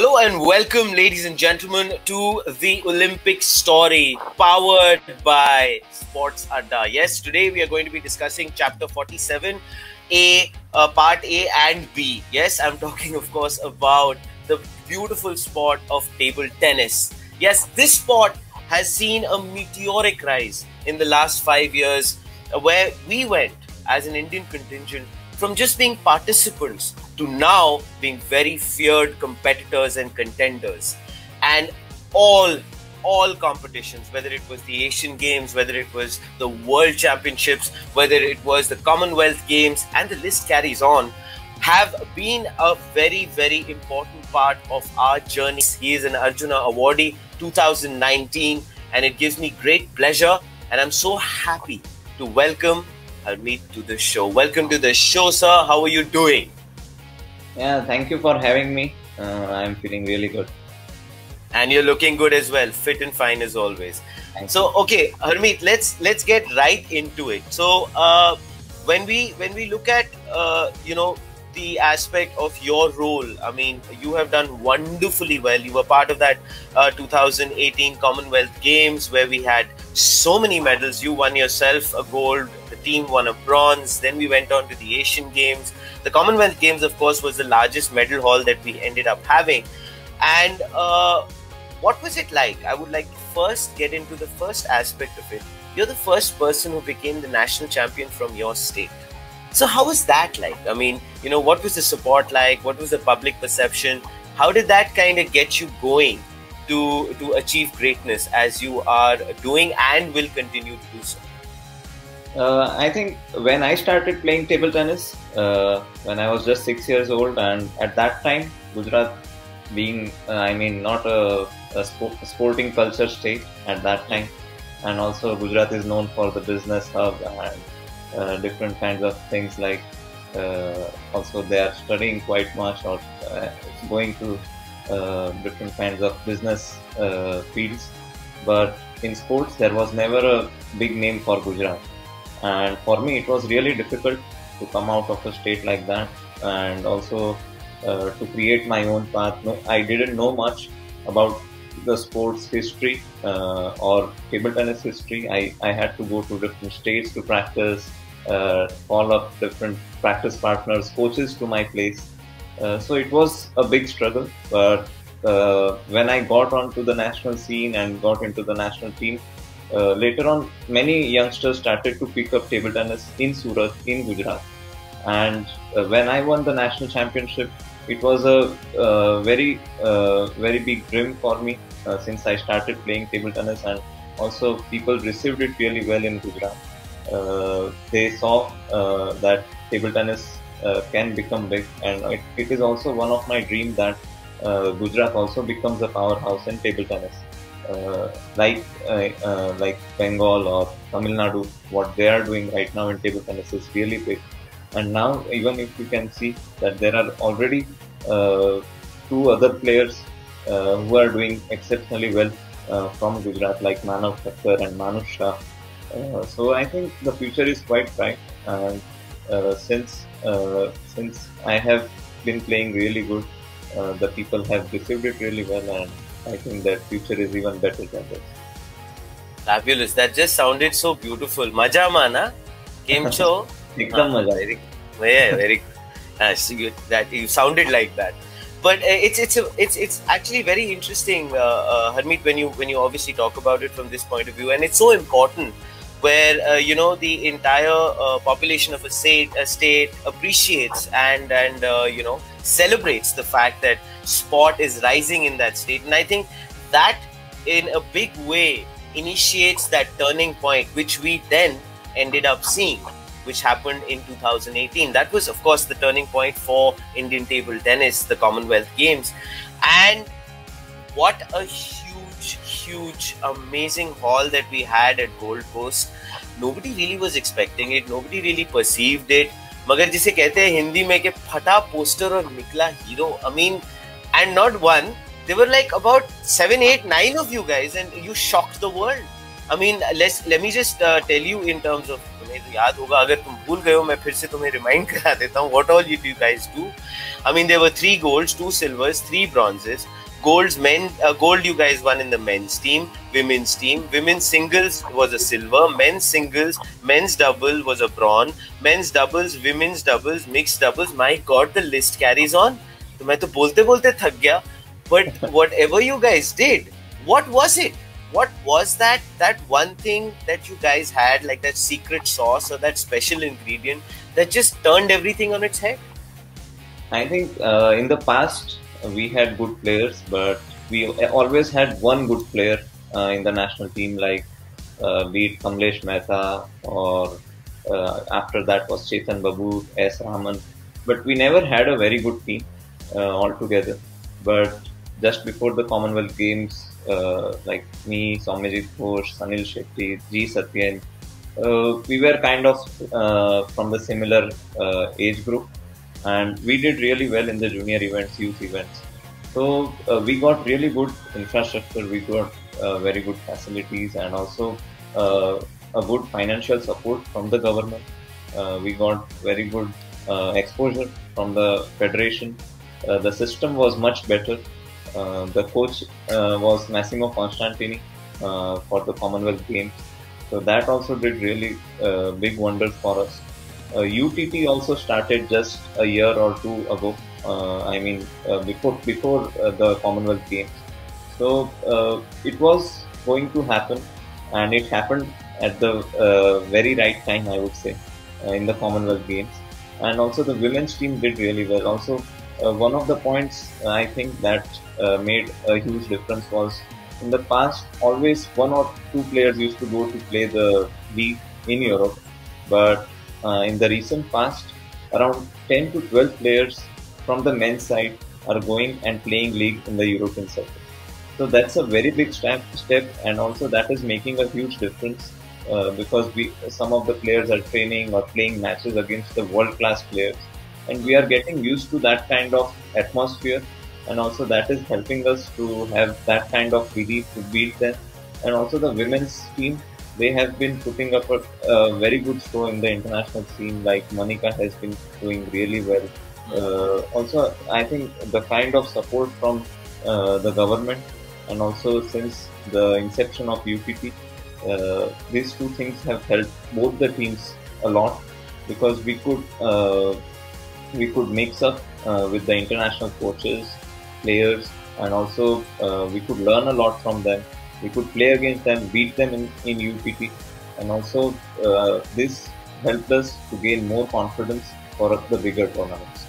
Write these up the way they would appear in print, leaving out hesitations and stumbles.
Hello and welcome, ladies and gentlemen, to the Olympic story powered by Sports Adda. Yes, today we are going to be discussing chapter 47, part A and B. Yes, I'm talking, of course, about the beautiful sport of table tennis. Yes, this sport has seen a meteoric rise in the last 5 years, where we went as an Indian contingent from just being participants to now being very feared competitors and contenders. And all competitions, whether it was the Asian Games, whether it was the World Championships, whether it was the Commonwealth Games, and the list carries on, have been a very, very important part of our journey. He is an Arjuna awardee 2019, and it gives me great pleasure, and I'm so happy to welcome Harmeet to the show. Welcome to the show, sir. How are you doing? Yeah, thank you for having me. I'm feeling really good. And you're looking good as well. Fit and fine as always. So, okay, Harmeet, let's get right into it. So, when we look at the aspect of your role, I mean, you have done wonderfully well. You were part of that 2018 Commonwealth Games where we had so many medals. You won yourself a gold, the team won a bronze, then we went on to the Asian Games. The Commonwealth Games, of course, was the largest medal haul that we ended up having. And what was it like? I would like to first get into the first aspect of it. You're the first person who became the national champion from your state. So how was that like? I mean, what was the support like? What was the public perception? How did that kind of get you going to achieve greatness as you are doing and will continue to do so? I think when I started playing table tennis, when I was just 6 years old, and at that time, Gujarat being, not a sporting culture state at that time, and also Gujarat is known for the business hub and different kinds of things like also they are studying quite much or going to different kinds of business fields. But in sports, there was never a big name for Gujarat. And for me, it was really difficult to come out of a state like that and also to create my own path. No, I didn't know much about the sports history or table tennis history. I had to go to different states to practice, call up different practice partners, coaches to my place. So it was a big struggle. But when I got onto the national scene and got into the national team, later on, many youngsters started to pick up table tennis in Surat, in Gujarat. And when I won the national championship, it was a very big dream for me since I started playing table tennis, and also people received it really well in Gujarat. They saw that table tennis can become big, and it is also one of my dreams that Gujarat also becomes a powerhouse in table tennis. Like Bengal or Tamil Nadu, what they are doing right now in table tennis is really big. And now, even if you can see that there are already two other players who are doing exceptionally well from Gujarat, like Manav Thakkar and Manush Shah. So I think the future is quite bright. And since I have been playing really good, the people have received it really well, and I think that future is even better than this. Fabulous. That just sounded so beautiful. Maja mana, Kim cho? Ekdam maja. Very good. That you sounded like that. But it's actually very interesting, Harmeet, when you obviously talk about it from this point of view, and it's so important where the entire population of a state appreciates and celebrates the fact that sport is rising in that state. And I think that in a big way initiates that turning point, which we then ended up seeing, which happened in 2018. That was, of course, the turning point for Indian table tennis, the Commonwealth Games. And what a huge, amazing haul that we had at Gold Coast. Nobody really was expecting it. Nobody really perceived it. मगर जिसे कहते हैं हिंदी में कि फटा poster और निकला hero. I mean, and not one. There were like about 7, 8, 9 of you guys, and you shocked the world. I mean, let me just tell you in terms of तुम्हें तो याद होगा, अगर तुम भूल गए हो मैं फिर से तुम्हें रिमाइंड करा देता हूँ. What all you guys do? I mean, there were 3 golds, 2 silvers, 3 bronzes. Gold you guys won in the men's team, women's team. Women's singles was a silver. Men's singles, men's double was a bronze. Men's doubles, women's doubles, mixed doubles. My God, the list carries on. तो मैं तो बोलते बोलते थक गया. But whatever you guys did, what was it? What was that one thing that you guys had, like that secret sauce or that special ingredient that just turned everything on its head? I think in the past we had good players, but we always had one good player in the national team, like be it Kamlesh Mehta, or after that was Chetan Babu, S. Raman. But we never had a very good team altogether. But just before the Commonwealth Games, like me, Soumyajit Ghosh, Sanil Shetty, G. Sathiyan, we were kind of from the similar age group, and we did really well in the junior events, youth events. So we got really good infrastructure, we got very good facilities, and also a good financial support from the government. We got very good exposure from the federation. The system was much better. The coach was Massimo Constantini for the Commonwealth Games. So that also did really big wonders for us. UTT also started just a year or two ago. Before the Commonwealth Games. So it was going to happen, and it happened at the very right time, I would say, in the Commonwealth Games. And also the women's team did really well. Also, one of the points I think that made a huge difference was, in the past, always 1 or 2 players used to go to play the league in Europe, but in the recent past, around 10 to 12 players from the men's side are going and playing league in the European circuit. So that's a very big step, and also that is making a huge difference because some of the players are training or playing matches against the world-class players, and we are getting used to that kind of atmosphere, and also that is helping us to have that kind of belief to beat them. And also the women's team, they have been putting up a very good show in the international scene, like Monica has been doing really well. Also, I think the kind of support from the government, and also since the inception of UPT, these two things have helped both the teams a lot, because we could mix up with the international coaches, players, and also we could learn a lot from them. We could play against them, beat them in UPT, and also this helped us to gain more confidence for the bigger tournaments.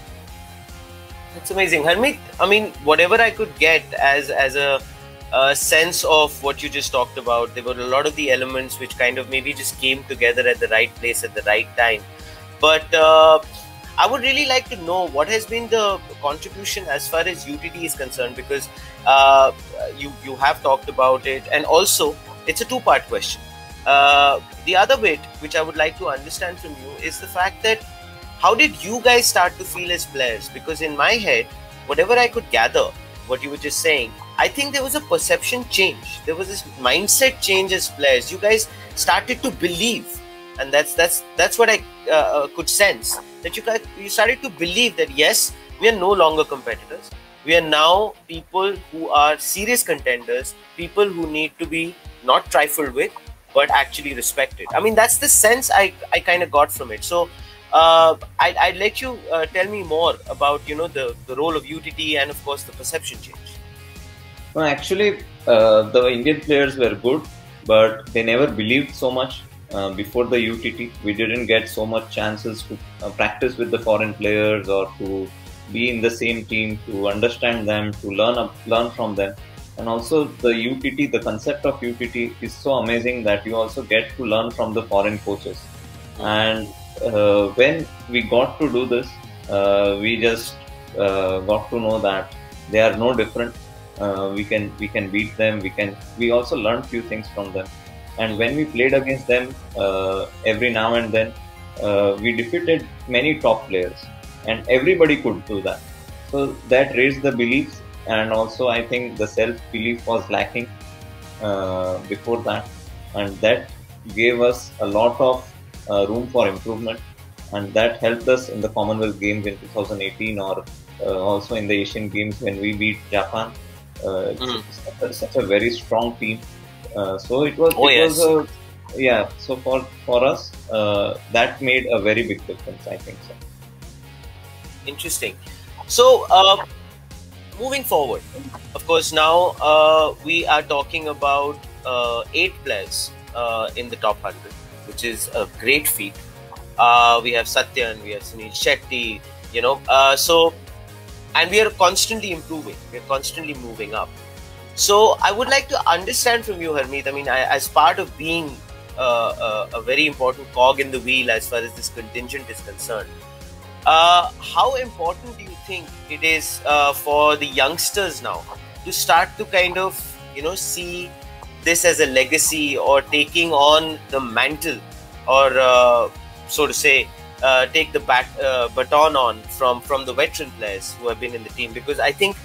That's amazing, Harmeet. I mean, whatever I could get as a sense of what you just talked about, there were a lot of the elements which kind of maybe just came together at the right place at the right time. But I would really like to know what has been the contribution as far as UTT is concerned, because you have talked about it, and also it's a two-part question. The other bit which I would like to understand from you is the fact that how did you guys start to feel as players? Because in my head, whatever I could gather, what you were just saying, I think there was a perception change. There was this mindset change as players. You guys started to believe, and that's what I could sense. That you started to believe that yes, we are no longer competitors. We are now people who are serious contenders, people who need to be not trifled with, but actually respected. I mean, that's the sense I kind of got from it. So I'd let you tell me more about the role of UTT and of course the perception change. No, actually, the Indian players were good, but they never believed so much. Before the UTT, we didn't get so much chances to practice with the foreign players, or to be in the same team, to understand them, to learn from them. And also the UTT, the concept of UTT is so amazing that you also get to learn from the foreign coaches. And when we got to do this, we just got to know that they are no different. We can beat them. We also learned few things from them. And when we played against them, every now and then, we defeated many top players, and everybody could do that. So that raised the beliefs, and also I think the self-belief was lacking before that, and that gave us a lot of room for improvement, and that helped us in the Commonwealth Games in 2018, or also in the Asian Games when we beat Japan. It's such a very strong team. So it was. Yeah. So for us, that made a very big difference, I think so. Interesting. So, moving forward, of course, now we are talking about 8 players in the top 100, which is a great feat. We have Sathiyan, we have Sunil Shetty, and we are constantly improving. We are constantly moving up. So, I would like to understand from you, Harmeet. I mean, as part of being a very important cog in the wheel as far as this contingent is concerned, how important do you think it is for the youngsters now to start to kind of, see this as a legacy, or taking on the mantle, or so to say, take the baton on from the veteran players who have been in the team? Because I think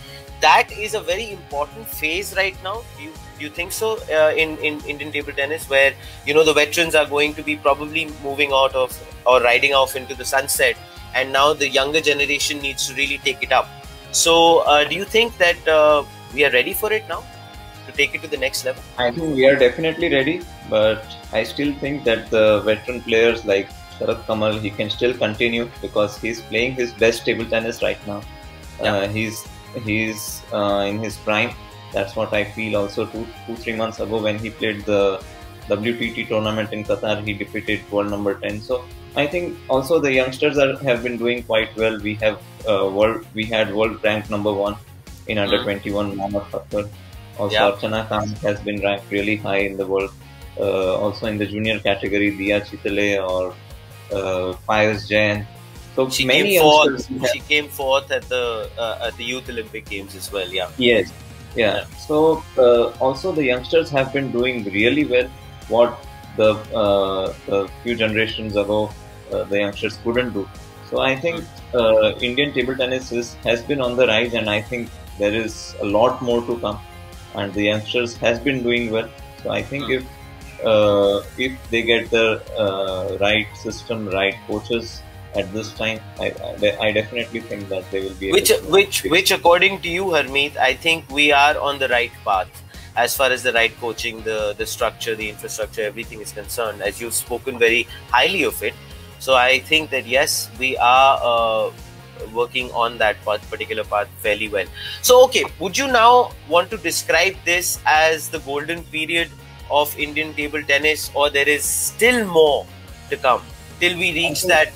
that is a very important phase right now. Do you think so in Indian table tennis, where the veterans are going to be probably moving out of, or riding off into the sunset, and now the younger generation needs to really take it up? So do you think that we are ready for it now to take it to the next level? I think we are definitely ready, but I still think that the veteran players like Sharat Kamal, he can still continue, because he's playing his best table tennis right now. He's in his prime. That's what I feel. Also, 3 months ago when he played the WTT tournament in Qatar, he defeated world number 10. So I think also the youngsters have been doing quite well. We have we had world ranked number 1 in under 21 Mohammad Fakhar. Also, Archana Khan has been ranked really high in the world. Also in the junior category, Diya Chitale or Payas Jain. So she many came fourth. youngsters. She came fourth at the Youth Olympic Games as well. Yeah. Yes. Yeah. So also the youngsters have been doing really well. What the few generations ago the youngsters couldn't do. So I think Indian table tennis has been on the rise, and I think there is a lot more to come. And the youngsters has been doing well. So I think if they get the right system, right coaches at this time, I definitely think that they will be which according to you, Harmeet, I think we are on the right path as far as the right coaching, the structure, the infrastructure, everything is concerned, as you've spoken very highly of it. So I think that yes, we are working on that particular path fairly well. So okay, would you now want to describe this as the golden period of Indian table tennis, or there is still more to come till we reach that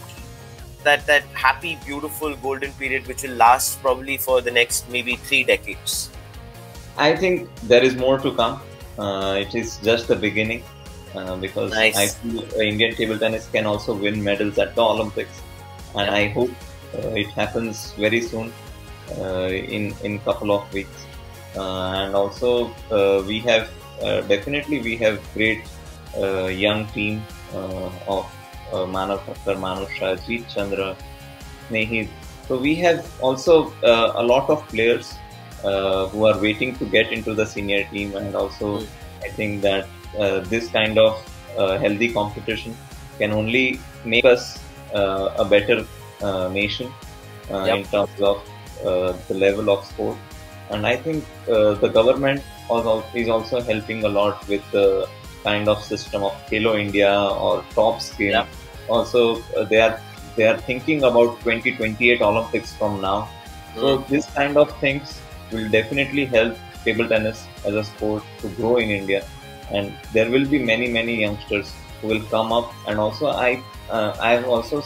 happy, beautiful golden period which will last probably for the next maybe 3 decades? I think there is more to come. It is just the beginning, because I feel Indian table tennis can also win medals at the Olympics, and I hope it happens very soon, in couple of weeks. And also we have great young team of Manav Thakkar, Manusha, Jeet Chandra, Snehi. So we have also a lot of players who are waiting to get into the senior team, and also I think that this kind of healthy competition can only make us a better nation in terms of the level of sport. And I think the government is also helping a lot with the kind of system of Khelo India or Top Skill. Also, they are thinking about 2028 Olympics from now. So this kind of things will definitely help table tennis as a sport to grow in India, and there will be many youngsters who will come up. And also I have also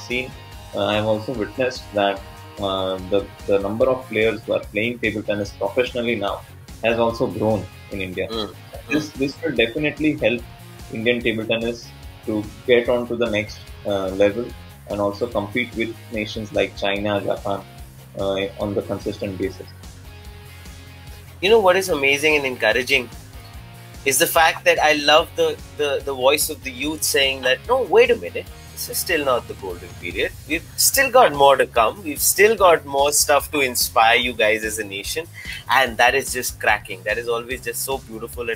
witnessed that the number of players who are playing table tennis professionally now has also grown in India. This will definitely help Indian table tennis to get on to the next level, and also compete with nations like China, Japan on the consistent basis. You know what is amazing and encouraging is the fact that I love the voice of the youth saying that, no, wait a minute, this is still not the golden period. We've still got more to come. We've still got more stuff to inspire you guys as a nation. And that is just cracking. That is always just so beautiful.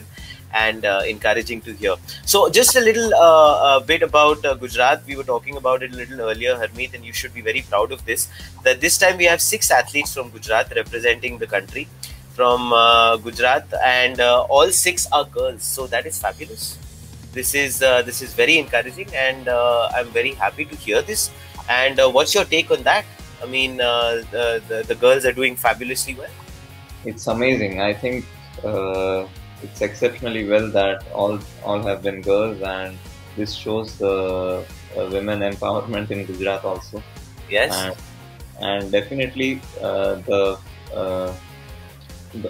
and encouraging to hear. So just a little bit about Gujarat. We were talking about it a little earlier, Harmeet, and you should be very proud of this, that this time we have 6 athletes from Gujarat representing the country from Gujarat, and all 6 are girls. So that is fabulous. This is very encouraging, and I'm very happy to hear this. And what's your take on that? I mean, the girls are doing fabulously well. It's amazing. I think it's exceptionally well that all have been girls, and this shows the women empowerment in Gujarat also. Yes, and definitely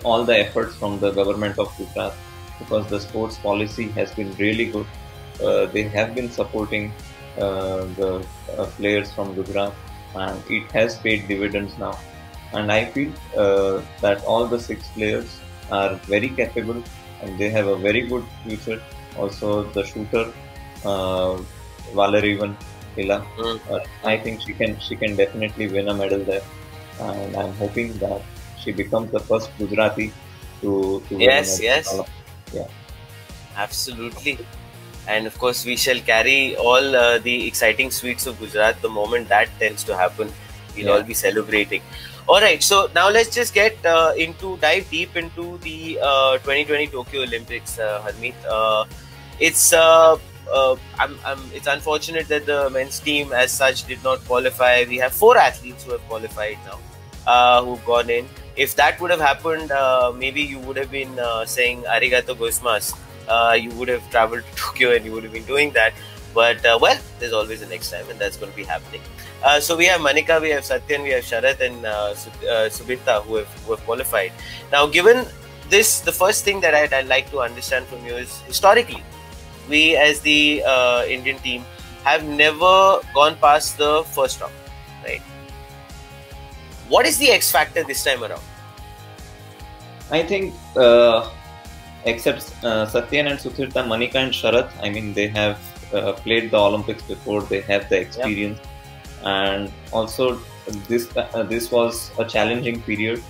all the efforts from the government of Gujarat, because the sports policy has been really good. They have been supporting the players from Gujarat, and it has paid dividends now. And I feel that all the 6 players are very capable, and they have a very good future. Also, the shooter, Valerivan Hila, I think she can definitely win a medal there, and I'm hoping that she becomes the first Gujarati to win a medal. Yes, yeah, absolutely. And of course, we shall carry all the exciting sweets of Gujarat the moment that tends to happen. We'll all be celebrating. All right, so now let's just get dive deep into the 2020 Tokyo Olympics, Harmeet. It's unfortunate that the men's team as such did not qualify. We have 4 athletes who have qualified now, who've gone in. If that would have happened, maybe you would have been saying arigato gozaimasu. You would have traveled to Tokyo and you would have been doing that. But well, there's always a next time, and that's going to be happening. So we have Manika, we have Sathiyan, we have Sharath, and Subhita who have qualified. Now, given this, the first thing that I'd like to understand from you is, historically, we as the Indian team have never gone past the first round, right? What is the X factor this time around? I think except Sathiyan and Suchirta, Manika and Sharath, I mean, they have played the Olympics before, they have the experience. Yep. And also this was a challenging period,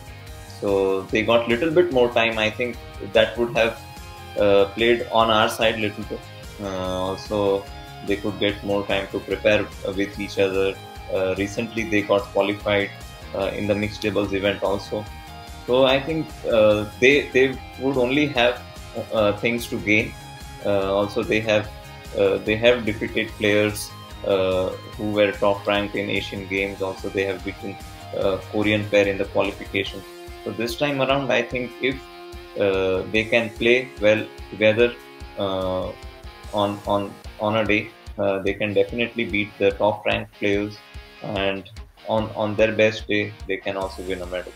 so they got little bit more time. I think that would have played on our side little bit. Also, they could get more time to prepare with each other. Recently, they got qualified in the mixed doubles event also. So I think they would only have things to gain. Also, they have defeated players who were top ranked in Asian Games. Also, they have beaten Korean pair in the qualification. So this time around, I think if they can play well together on a day, they can definitely beat the top ranked players, and on their best day, they can also win a medal.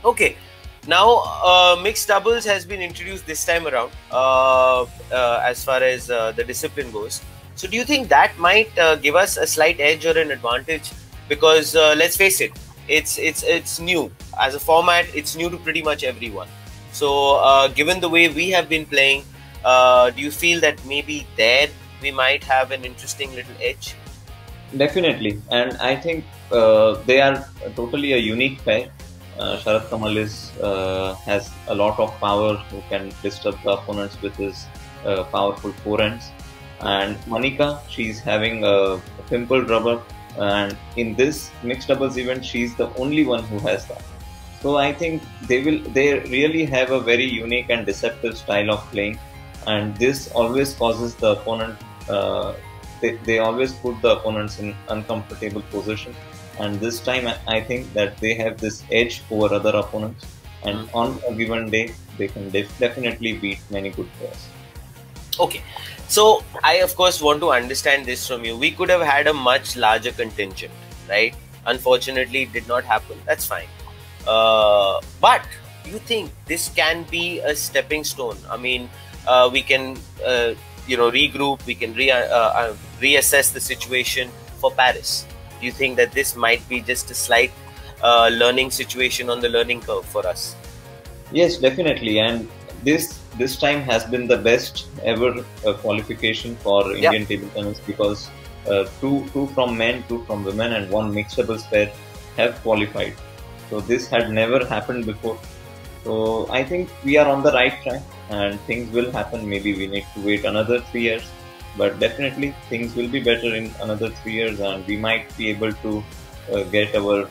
Okay. Now, mixed doubles has been introduced this time around as far as the discipline goes. So do you think that might give us a slight edge or an advantage? Because let's face it, it's new. As a format, it's new to pretty much everyone. So given the way we have been playing, do you feel that maybe there we might have an interesting little edge? Definitely. And I think they are totally a unique pair. Sharath Kamal has a lot of power, who can disturb the opponents with his powerful forehands. And Manika, she's having a pimpled rubber, and in this mixed doubles event, she's the only one who has that. So I think they really have a very unique and deceptive style of playing, and this always causes the opponent. They always put the opponents in uncomfortable position, and this time I think that they have this edge over other opponents, and on a given day they can definitely beat many good players. Okay, so I of course want to understand this from you. We could have had a much larger contingent, right? Unfortunately, it did not happen. That's fine. But do you think this can be a stepping stone? I mean, we can regroup. We can reassess the situation for Paris. Do you think that this might be just a slight learning situation on the learning curve for us? Yes, definitely. And this time has been the best ever qualification for Indian table tennis, because two from men, 2 from women, and 1 mixed doubles pair have qualified. So this had never happened before. So I think we are on the right track, and things will happen. Maybe we need to wait another 3 years, but definitely things will be better in another 3 years, and we might be able to get our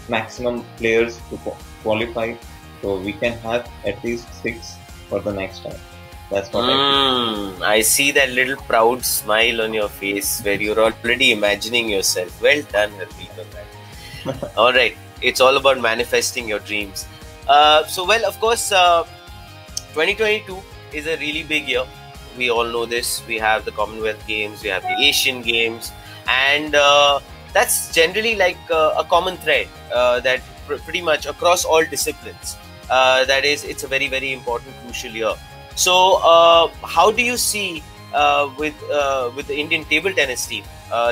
maximum players to qualify, so we can have at least 6 for the next time. That's what I see that little proud smile on your face where you're already imagining yourself. Well done, Harmeet, on that. All right, it's all about manifesting your dreams. Well, of course, 2022 is a really big year. We all know this. We have the Commonwealth Games, we have the Asian Games, and that's generally like a common thread that pretty much across all disciplines. That is, it's a very, very important, crucial year. So, how do you see with the Indian table tennis team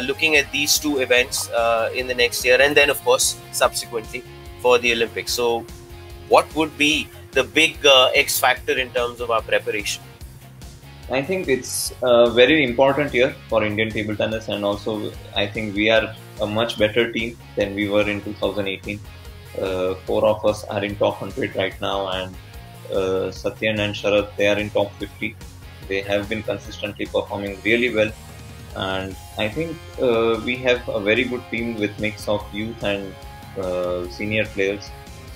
looking at these two events in the next year, and then of course subsequently for the Olympics? So, what would be the big X factor in terms of our preparation? I think it's a very important year for Indian table tennis, and also I think we are a much better team than we were in 2018. 4 of us are in top 100 right now, and Sathiyan and Sharad, they are in top 50. They have been consistently performing really well, and I think we have a very good team with mix of youth and senior players.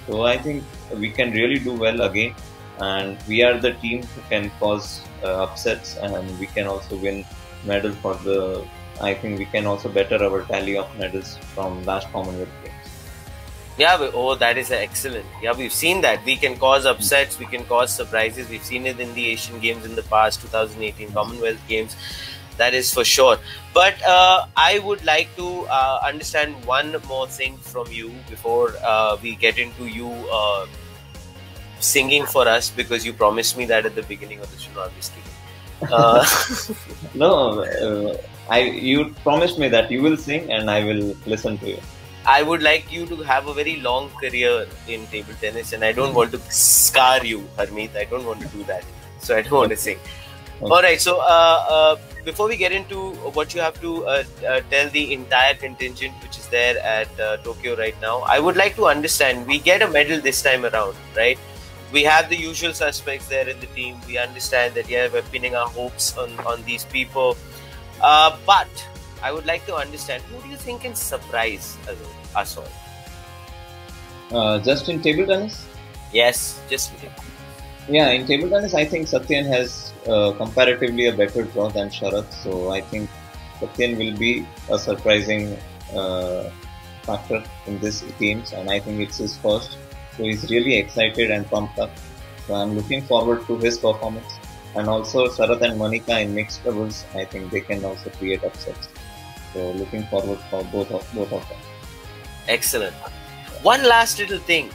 So I think we can really do well again, and we are the team who can cause upsets, and we can also win medal for the. I think we can also better our tally of medals from last Commonwealth Games. Yeah, that is excellent. Yeah, we've seen that. We can cause upsets, we can cause surprises. We've seen it in the Asian Games in the past, 2018 Commonwealth Games. That is for sure. But I would like to understand one more thing from you before we get into you singing for us, because you promised me that at the beginning of the show. Obviously. No, you promised me that you will sing and I will listen to you. I would like you to have a very long career in table tennis, and I don't want to scar you, Harmeet. I don't want to do that. So I don't want to sing. Okay. All right. So before we get into what you have to tell the entire contingent which is there at Tokyo right now, I would like to understand, we get a medal this time around, right? We have the usual suspects there in the team. We understand that, yeah, we're pinning our hopes on these people. But I would like to understand, who do you think can surprise us all? Just in table tennis? Yes, just in table. Yeah, in table tennis, I think Sathiyan has comparatively a better draw than Sharad. So I think Sathiyan will be a surprising factor in this games, and I think it's his first. So he's really excited and pumped up. So I'm looking forward to his performance. And also Sharad and Monica in mixed doubles, I think they can also create upsets. So looking forward for both of them. Excellent. One last little thing.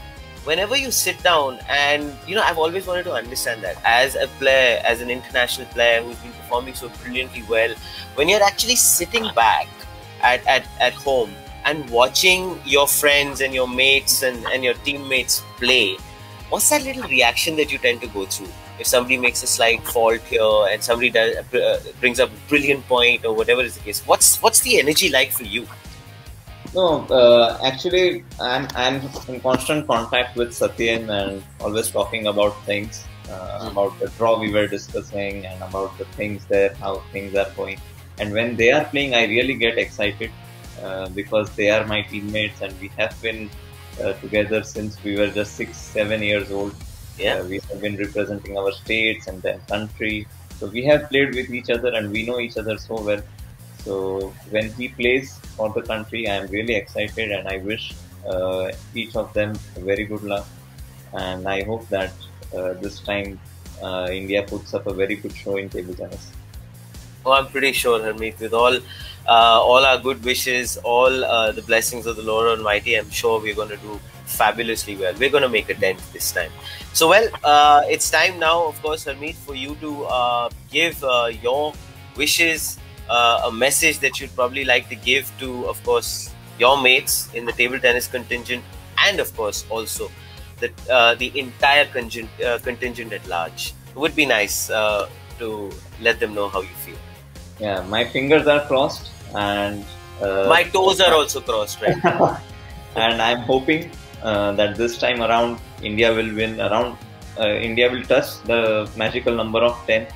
Whenever you sit down, and I've always wanted to understand that as a player, as an international player who's been performing so brilliantly well, when you're actually sitting back at home and watching your friends and your mates and your teammates play, what's that little reaction that you tend to go through? If somebody makes a slight fault here and somebody brings up a brilliant point or whatever is the case, what's the energy like for you? No, actually, I'm in constant contact with Sathiyan and always talking about things, about the draw we were discussing and about the things there, how things are going. And when they are playing, I really get excited because they are my teammates, and we have been together since we were just 6-7 years old. Yeah, we have been representing our states and then country. So we have played with each other and we know each other so well. So when he plays for the country, I am really excited, and I wish each of them very good luck. And I hope that this time India puts up a very good show in table tennis. Oh, I'm pretty sure, Harmeet, with all our good wishes, all the blessings of the Lord Almighty, I'm sure we're going to do fabulously well. We're going to make a dent this time. So, well, it's time now, of course, Harmeet, for you to give your wishes, a message that you'd probably like to give to, of course, your mates in the table tennis contingent, and, of course, also the entire contingent at large. It would be nice to let them know how you feel. Yeah, my fingers are crossed, and my toes are also crossed right now. And I'm hoping that this time around India will win around India will touch the magical number of 10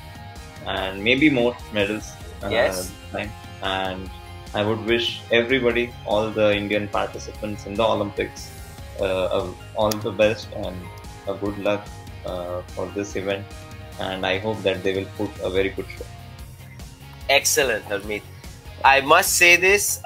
and maybe more medals Yes. time. And I would wish everybody, all the Indian participants in the Olympics, all the best and a good luck for this event. And I hope that they will put a very good show. Excellent, Harmeet. I must say this.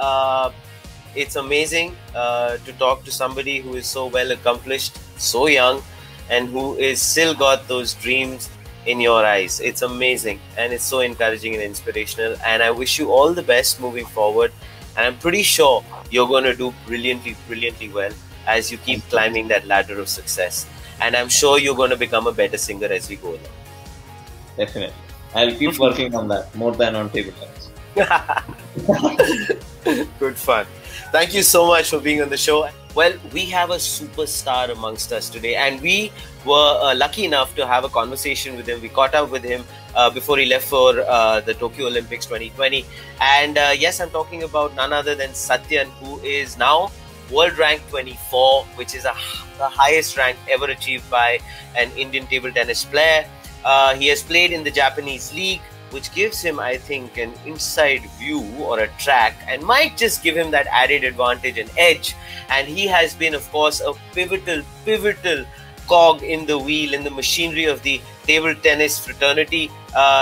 It's amazing to talk to somebody who is so well accomplished, so young, and who is still got those dreams in your eyes. It's amazing, and it's so encouraging and inspirational. And I wish you all the best moving forward. And I'm pretty sure you're going to do brilliantly, brilliantly well as you keep climbing that ladder of success. And I'm sure you're going to become a better singer as we go along. Definitely. I'll keep working on that more than on table tennis. Good fun. Thank you so much for being on the show. Well, we have a superstar amongst us today, and we were lucky enough to have a conversation with him. We caught up with him before he left for the Tokyo Olympics 2020. And yes, I'm talking about none other than Sathiyan, who is now world rank 24, which is the highest rank ever achieved by an Indian table tennis player. He has played in the Japanese league, which gives him, I think, an inside view or a track and might just give him that added advantage and edge. And he has been, of course, a pivotal cog in the wheel, in the machinery of the table tennis fraternity.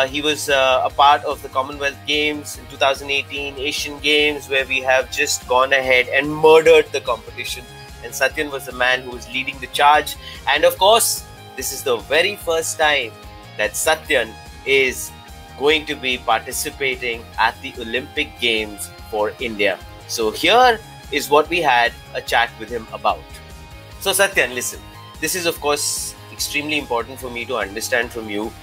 He was a part of the Commonwealth Games in 2018, Asian Games, where we have just gone ahead and murdered the competition. And Sathiyan was the man who was leading the charge. And of course, this is the very first time that Sathiyan is going to be participating at the Olympic Games for India. So here is what we had a chat with him about. So Sathiyan, listen, this is of course extremely important for me to understand from you.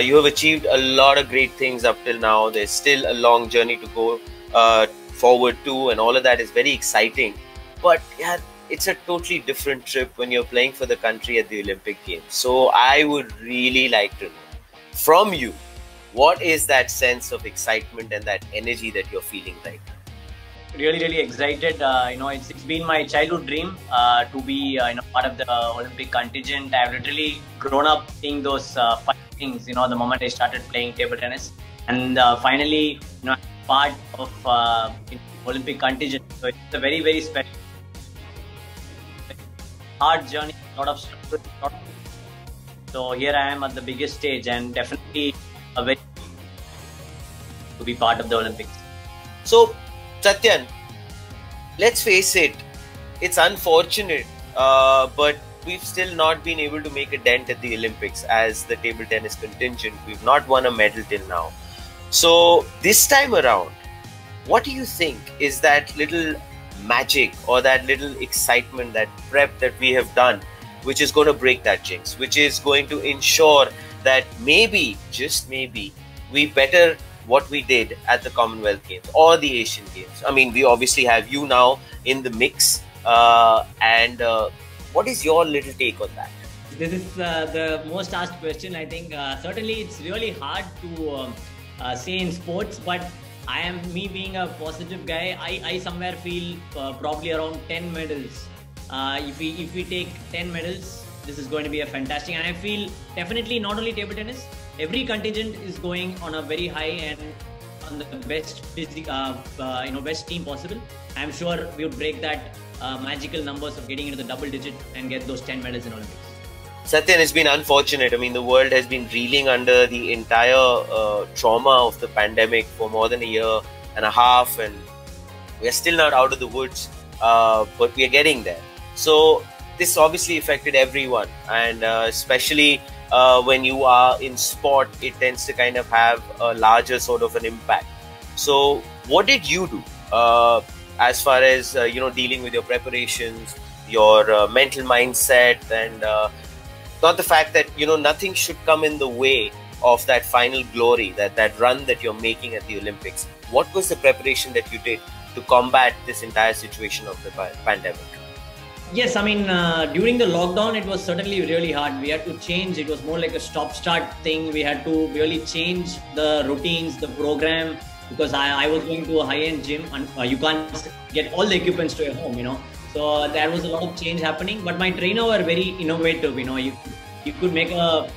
You have achieved a lot of great things up till now. There's still a long journey to go forward to, and all of that is very exciting. But yeah, it's a totally different trip when you're playing for the country at the Olympic Games. So I would really like to know from you, what is that sense of excitement and that energy that you're feeling right now? Really excited. It's been my childhood dream to be part of the Olympic contingent. I've literally grown up seeing those fun things. The moment I started playing table tennis, and finally, part of Olympic contingent. So it's a very special, hard journey. A lot of struggle. So here I am at the biggest stage, and definitely a very to be part of the Olympics. So, Sathiyan, let's face it, it's unfortunate, but we've still not been able to make a dent at the Olympics as the table tennis contingent. We've not won a medal till now. So, this time around, what do you think is that little magic or that little excitement, that prep that we have done, which is going to break that jinx, which is going to ensure that maybe, just maybe, we better what we did at the Commonwealth Games or the Asian Games? I mean, we obviously have you now in the mix. And what is your little take on that? This is the most asked question, I think. Certainly, it's really hard to say in sports, but me being a positive guy, I somewhere feel probably around 10 medals. If we take 10 medals, this is going to be a fantastic. And I feel definitely not only table tennis, every contingent is going on a very high and on the best best team possible. I'm sure we would break that magical numbers of getting into the double digit and get those 10 medals in Olympics. Sathiyan, it's been unfortunate. I mean, the world has been reeling under the entire trauma of the pandemic for more than a year and a half, and we're still not out of the woods, but we are getting there. So this obviously affected everyone, and especially when you are in sport, it tends to kind of have a larger sort of an impact. So what did you do as far as dealing with your preparations, your mental mindset, and not the fact that nothing should come in the way of that final glory, that run that you're making at the Olympics? What was the preparation that you did to combat this entire situation of the pandemic? Yes, I mean, during the lockdown, it was certainly really hard. We had to change. It was more like a stop-start thing. We had to really change the routines, the program, because I was going to a high-end gym, and you can't get all the equipments to your home, So there was a lot of change happening. But my trainer were very innovative, he could make a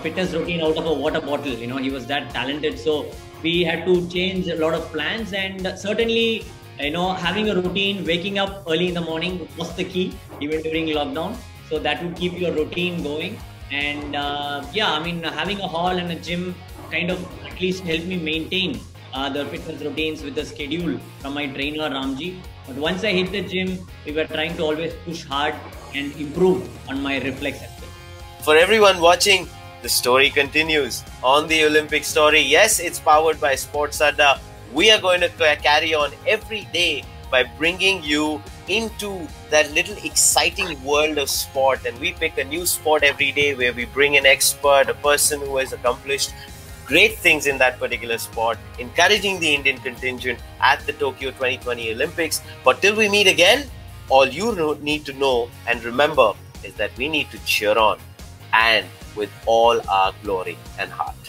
fitness routine out of a water bottle. He was that talented. So we had to change a lot of plans, and certainly, having a routine, waking up early in the morning was the key, even during lockdown. So that would keep your routine going. And having a hall and a gym kind of at least helped me maintain the fitness routines with the schedule from my trainer Ramji. But once I hit the gym, we were trying to always push hard and improve on my reflex as well. For everyone watching, the story continues on the Olympic story. Yes, it's powered by Sports Adda. We are going to carry on every day by bringing you into that little exciting world of sport. And we pick a new sport every day where we bring an expert, a person who has accomplished great things in that particular sport, encouraging the Indian contingent at the Tokyo 2020 Olympics. But till we meet again, all you need to know and remember is that we need to cheer on, and with all our glory and heart.